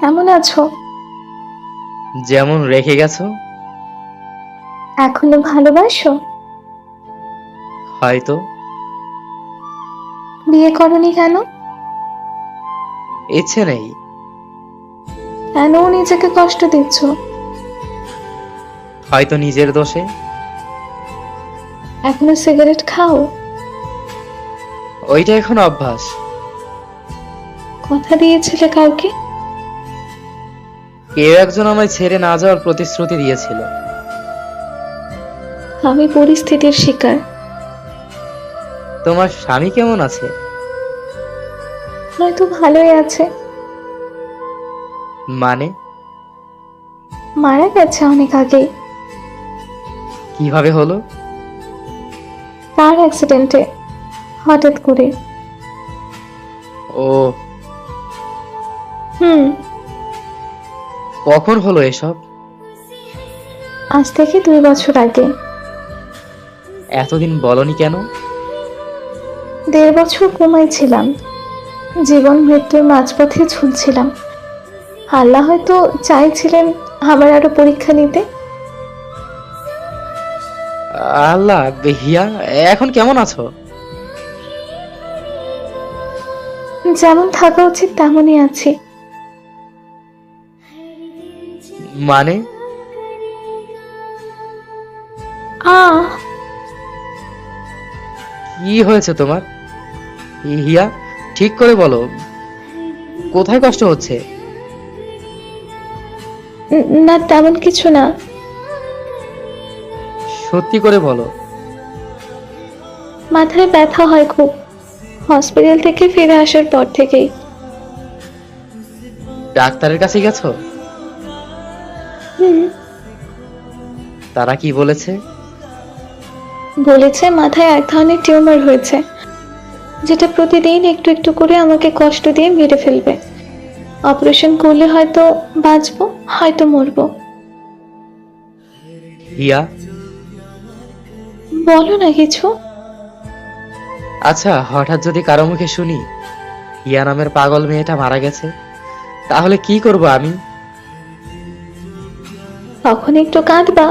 কেমন আছো? যেমন রেখে গেছো। এখনো ভালোবাসো? হয়তো। বিয়ে করনি কেন? ইচ্ছে নেই। কেন নিজেকে কষ্ট দিচ্ছ? হয়তো নিজের দোষে। এখনো সিগারেট খাও? ওইটা এখন অভ্যাস। কথা দিয়েছিলে কাউকে? কেউ একজন আমায় ছেড়ে না যাওয়ার প্রতিশ্রুতি দিয়েছিল। আমি পরিস্থিতির শিকার। তোমার স্বামী কেমন আছে? হয়তো ভালোই আছে। মানে? মারা গেছে অনেক আগেই। কিভাবে হলো? কার অ্যাক্সিডেন্টে, হঠাৎ করে। ও। হুম। কখন হলো এসব? আজ থেকে 2 বছর আগে। এতদিন বলনি কেন? 1.5 বছর কোমায় ছিলাম। জীবন মৃত্যুর মাঝপথে ঝুলছিলাম। আল্লাহ হয়তো চাইছিলেন আমার আরো পরীক্ষা নিতে। আল্লাহ। হিয়া, এখন কেমন আছো? যেমন থাকা উচিত তেমনই আছি। মানে? আহ কি হয়েছে তোমার? হিয়া, ঠিক করে বলো। কোথায় কষ্ট হচ্ছে? না, তেমন কিছু না। সত্যি করে বলো। মাথায় ব্যথা হয় খুব, হসপিটাল থেকে ফিরে আসার পর থেকেই। ডাক্তারের কাছে গেছো? হুম। তারা কি বলেছে? বলেছে মাথায় এক ধরনের টিউমার হয়েছে, যেটা প্রতিদিন একটু একটু করে আমাকে কষ্ট দিয়ে মেরে ফেলবে। অপারেশন করলে হয়তো বাঁচবো, হয়তো মরবো। হিয়া। বলো না কিছু। আচ্ছা, হঠাৎ যদি কারো মুখে শুনি হিয়া নামের পাগল মেয়েটা মারা গেছে, তাহলে কি করব আমি? তখন একটু কাঁদবা,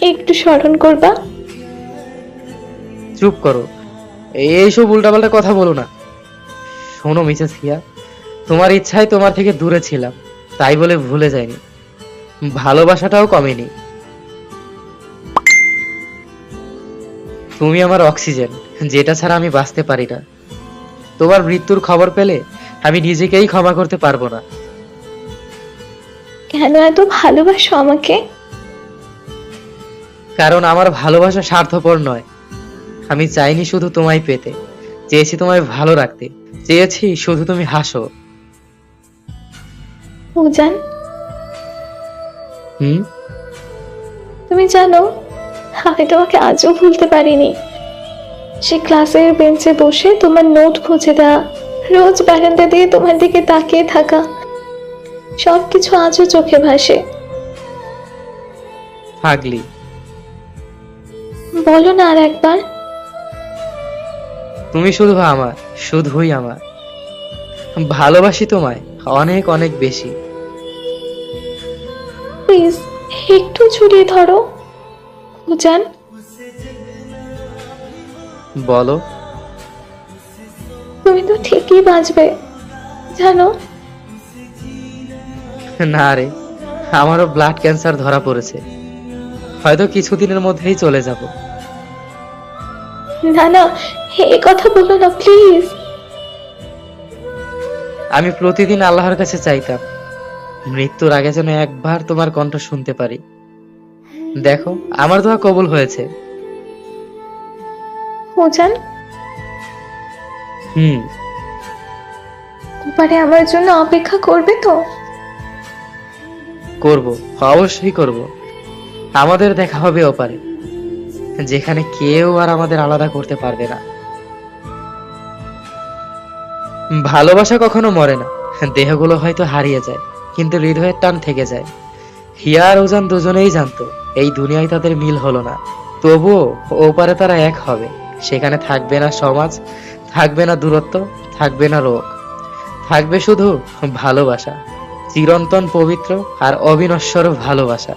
একটু স্মরণ করবা। চুপ করো। এইসব উল্টাপাল্টা কথা বলো না। শোনো মিসেস হিয়া, তোমার ইচ্ছায় তোমার থেকে দূরে ছিলাম, তাই বলে ভুলে যাইনি। ভালোবাসাটাও কমেনি। তুমি আমার অক্সিজেন, যেটা ছাড়া আমি বাঁচতে পারি না। তোমার মৃত্যুর খবর পেলে আমি নিজেকেই ক্ষমা করতে পারবো না। কেন এত ভালোবাসো আমাকে? কারণ আমার ভালোবাসা স্বার্থপর নয়। আমি চাইনি শুধু তোমায় পেতে, চেয়েছি তোমায় ভালো রাখতে, চেয়েছি শুধু তুমি হাসো। উজান, হুম। তুমি জানো, আমি তোমাকে আজও ভুলতে পারিনি। সে ক্লাসের বেঞ্চে বসে তোমার নোট খুঁজে দেওয়া, রোজ বারান্দা দিয়ে তোমার দিকে তাকিয়ে থাকা, সবকিছু আজও চোখে ভাসে। পাগলি। বলো না আর একবার। তুমি শুধু আমার, শুধুই আমার। ভালোবাসি তোমায় অনেক অনেক বেশি। প্লিজ, একটু জড়িয়ে ধরো উজান। বলো। তুমি তো ঠিকই বাঁচবে, জানো। না রে, আমারও ব্লাড ক্যান্সার ধরা পড়েছে। হয়তো কিছুদিনের মধ্যেই চলে যাব। না না, এ কথা বলো না প্লিজ। আমি প্রতিদিন আল্লাহর কাছে চাইতাম মৃত্যুর আগে যেন একবার তোমার কণ্ঠ শুনতে পারি। দেখো, আমার দোয়া কবুল হয়েছে। উজান, হুম। ওপারে আমার জন্য অপেক্ষা করবে তো? করব, অবশ্যই করব। আমাদের দেখা হবে ওপারে, যেখানে কেউ আর আমাদের আলাদা করতে পারবে না। ভালোবাসা কখনো মরে না। দেহগুলো হয়তো হারিয়ে যায়, কিন্তু হৃদয়ের টান থেকে যায়। হিয়া আর ওজান দুজনেই জানতো এই দুনিয়ায় তাদের মিল হলো না, তবুও ওপারে তারা এক হবে। সেখানে থাকবে না সমাজ, থাকবে না দূরত্ব, থাকবে না রোগ, থাকবে শুধু ভালোবাসা, চিরন্তন পবিত্র আর অবিনশ্বর ভালোবাসা।